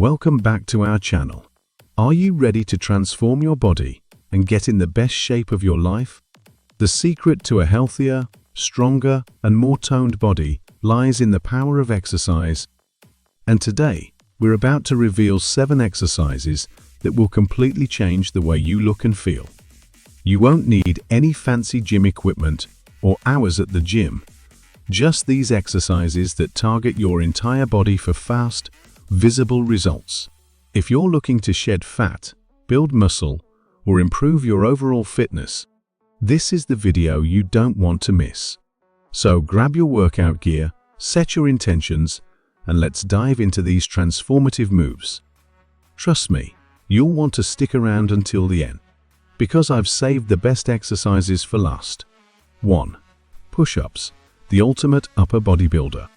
Welcome back to our channel. Are you ready to transform your body and get in the best shape of your life? The secret to a healthier, stronger, and more toned body lies in the power of exercise. And today, we're about to reveal 7 exercises that will completely change the way you look and feel. You won't need any fancy gym equipment or hours at the gym. Just these exercises that target your entire body for fast, visible results. If you're looking to shed fat, build muscle, or improve your overall fitness, this is the video you don't want to miss. So grab your workout gear, set your intentions, and let's dive into these transformative moves. Trust me, you'll want to stick around until the end, because I've saved the best exercises for last. 1. Push-ups, the ultimate upper body builder.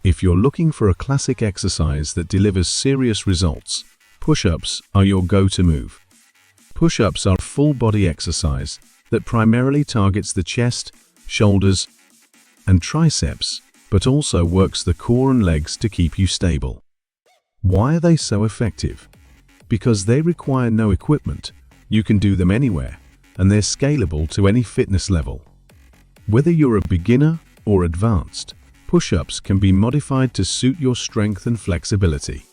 If you're looking for a classic exercise that delivers serious results, push-ups are your go-to move. Push-ups are a full-body exercise that primarily targets the chest, shoulders, and triceps, but also works the core and legs to keep you stable. Why are they so effective? Because they require no equipment, you can do them anywhere, and they're scalable to any fitness level. Whether you're a beginner or advanced, push-ups can be modified to suit your strength and flexibility.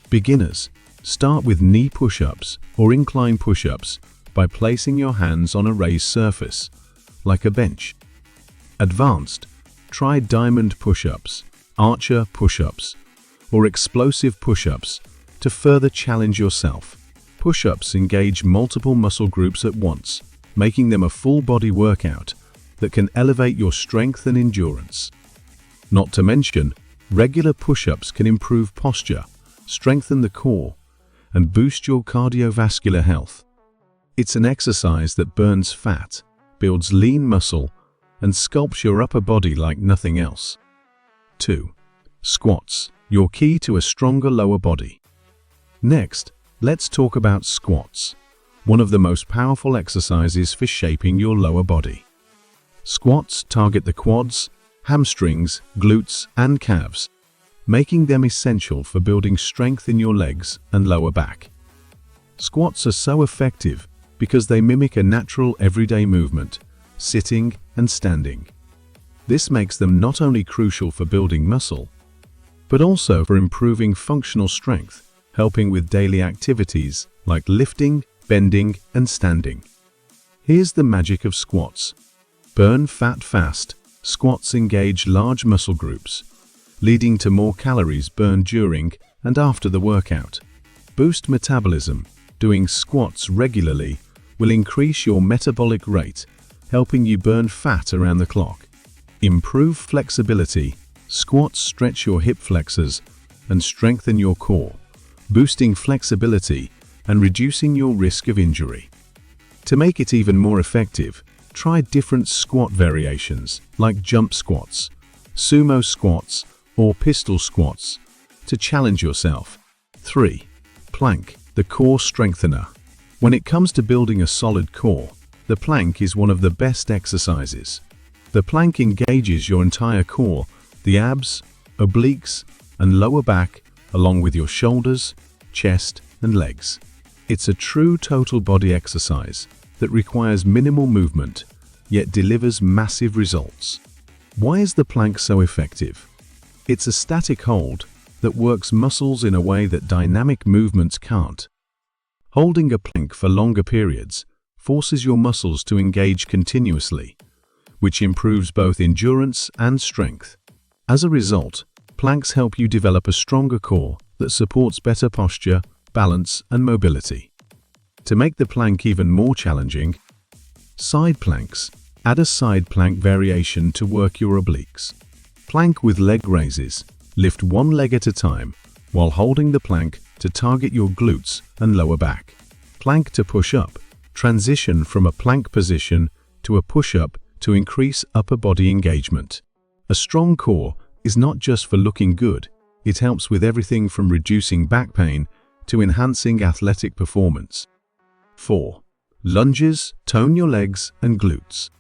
Beginners, start with knee push-ups or incline push-ups by placing your hands on a raised surface, like a bench. Advanced, try diamond push-ups, archer push-ups, or explosive push-ups to further challenge yourself. Push-ups engage multiple muscle groups at once, making them a full-body workout that can elevate your strength and endurance. Not to mention, regular push-ups can improve posture, strengthen the core, and boost your cardiovascular health. It's an exercise that burns fat, builds lean muscle, and sculpts your upper body like nothing else. 2. Squats, your key to a stronger lower body. Next, let's talk about squats, one of the most powerful exercises for shaping your lower body. Squats target the quads, hamstrings, glutes, and calves, making them essential for building strength in your legs and lower back. Squats are so effective because they mimic a natural everyday movement, sitting and standing. This makes them not only crucial for building muscle, but also for improving functional strength, helping with daily activities like lifting, bending, and standing. Here's the magic of squats. Burn fat fast. Squats engage large muscle groups, leading to more calories burned during and after the workout. Boost metabolism. Doing squats regularly will increase your metabolic rate, helping you burn fat around the clock. Improve flexibility. Squats stretch your hip flexors and strengthen your core, boosting flexibility and reducing your risk of injury. To make it even more effective, try different squat variations like jump squats, sumo squats, or pistol squats to challenge yourself. 3. Plank, the core strengthener. When it comes to building a solid core, the plank is one of the best exercises. The plank engages your entire core, the abs, obliques, and lower back, along with your shoulders, chest, and legs. It's a true total body exercise that requires minimal movement, yet delivers massive results. Why is the plank so effective? It's a static hold that works muscles in a way that dynamic movements can't. Holding a plank for longer periods forces your muscles to engage continuously, which improves both endurance and strength. As a result, planks help you develop a stronger core that supports better posture, balance, and mobility. To make the plank even more challenging, side planks. Add a side plank variation to work your obliques. Plank with leg raises. Lift one leg at a time while holding the plank to target your glutes and lower back. Plank to push up. Transition from a plank position to a push-up to increase upper body engagement. A strong core is not just for looking good, it helps with everything from reducing back pain to enhancing athletic performance. 4. Lunges, tone your legs and glutes.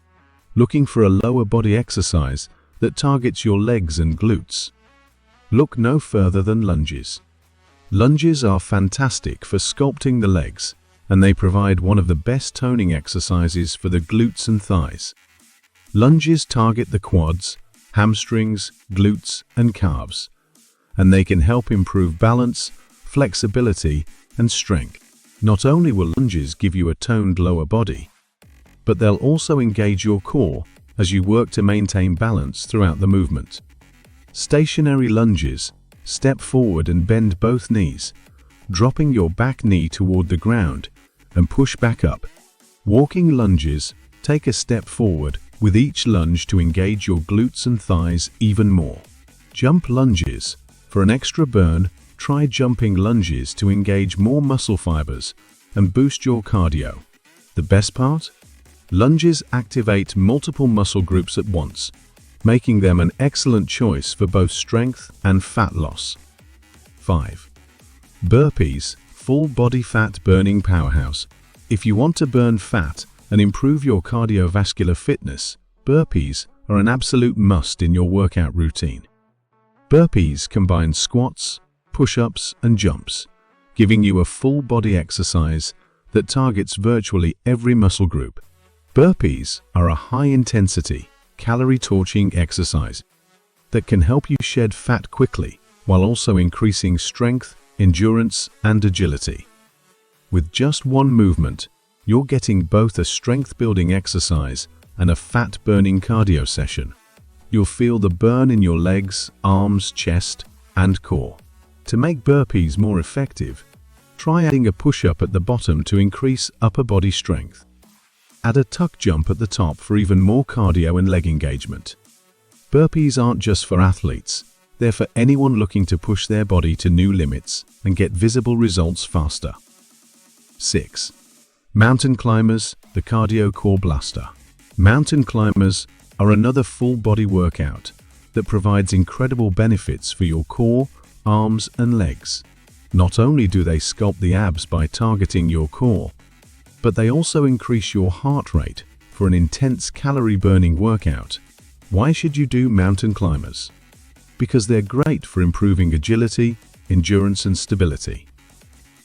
Looking for a lower body exercise that targets your legs and glutes? Look no further than lunges. Lunges are fantastic for sculpting the legs, and they provide one of the best toning exercises for the glutes and thighs. Lunges target the quads, hamstrings, glutes, and calves, and they can help improve balance, flexibility, and strength. Not only will lunges give you a toned lower body, but they'll also engage your core as you work to maintain balance throughout the movement. Stationary lunges: step forward and bend both knees, dropping your back knee toward the ground, and push back up. Walking lunges: take a step forward with each lunge to engage your glutes and thighs even more. Jump lunges: for an extra burn, try jumping lunges to engage more muscle fibers and boost your cardio. The best part? Lunges activate multiple muscle groups at once, making them an excellent choice for both strength and fat loss. 5. Burpees: full body fat burning powerhouse. If you want to burn fat and improve your cardiovascular fitness, burpees are an absolute must in your workout routine. Burpees combine squats, push-ups, and jumps, giving you a full body exercise that targets virtually every muscle group. Burpees are a high-intensity, calorie-torching exercise that can help you shed fat quickly while also increasing strength, endurance, and agility. With just one movement, you're getting both a strength-building exercise and a fat-burning cardio session. You'll feel the burn in your legs, arms, chest, and core. To make burpees more effective, try adding a push-up at the bottom to increase upper body strength. Add a tuck jump at the top for even more cardio and leg engagement. Burpees aren't just for athletes, they're for anyone looking to push their body to new limits and get visible results faster. 6. Mountain climbers: the cardio core blaster. Mountain climbers are another full body workout that provides incredible benefits for your core, arms, and legs. Not only do they sculpt the abs by targeting your core, but they also increase your heart rate for an intense calorie-burning workout. Why should you do mountain climbers? Because they're great for improving agility, endurance, and stability.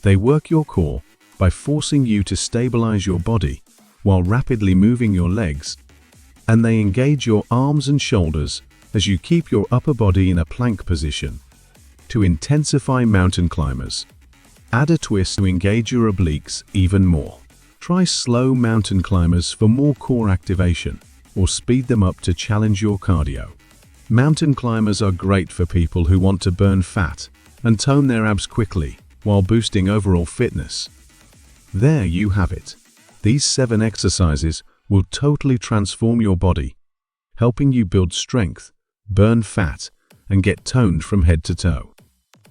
They work your core by forcing you to stabilize your body while rapidly moving your legs, and they engage your arms and shoulders as you keep your upper body in a plank position. To intensify mountain climbers, add a twist to engage your obliques even more. Try slow mountain climbers for more core activation, or speed them up to challenge your cardio. Mountain climbers are great for people who want to burn fat and tone their abs quickly while boosting overall fitness. There you have it. These 7 exercises will totally transform your body, helping you build strength, burn fat, and get toned from head to toe.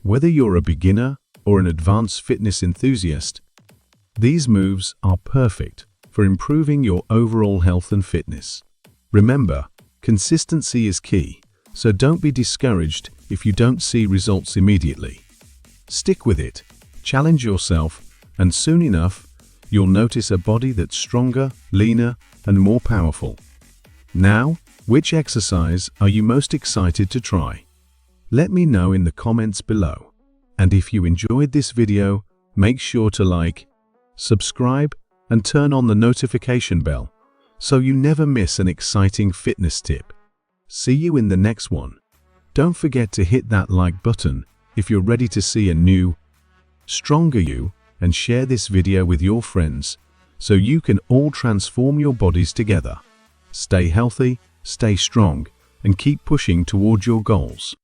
Whether you're a beginner or an advanced fitness enthusiast, these moves are perfect for improving your overall health and fitness. Remember, consistency is key, so don't be discouraged if you don't see results immediately. Stick with it, challenge yourself, and soon enough, you'll notice a body that's stronger, leaner, and more powerful. Now, which exercise are you most excited to try? Let me know in the comments below. And if you enjoyed this video, make sure to like, subscribe, and turn on the notification bell so you never miss an exciting fitness tip. See you in the next one. Don't forget to hit that like button if you're ready to see a new, stronger you, and share this video with your friends so you can all transform your bodies together. Stay healthy, stay strong, and keep pushing toward your goals.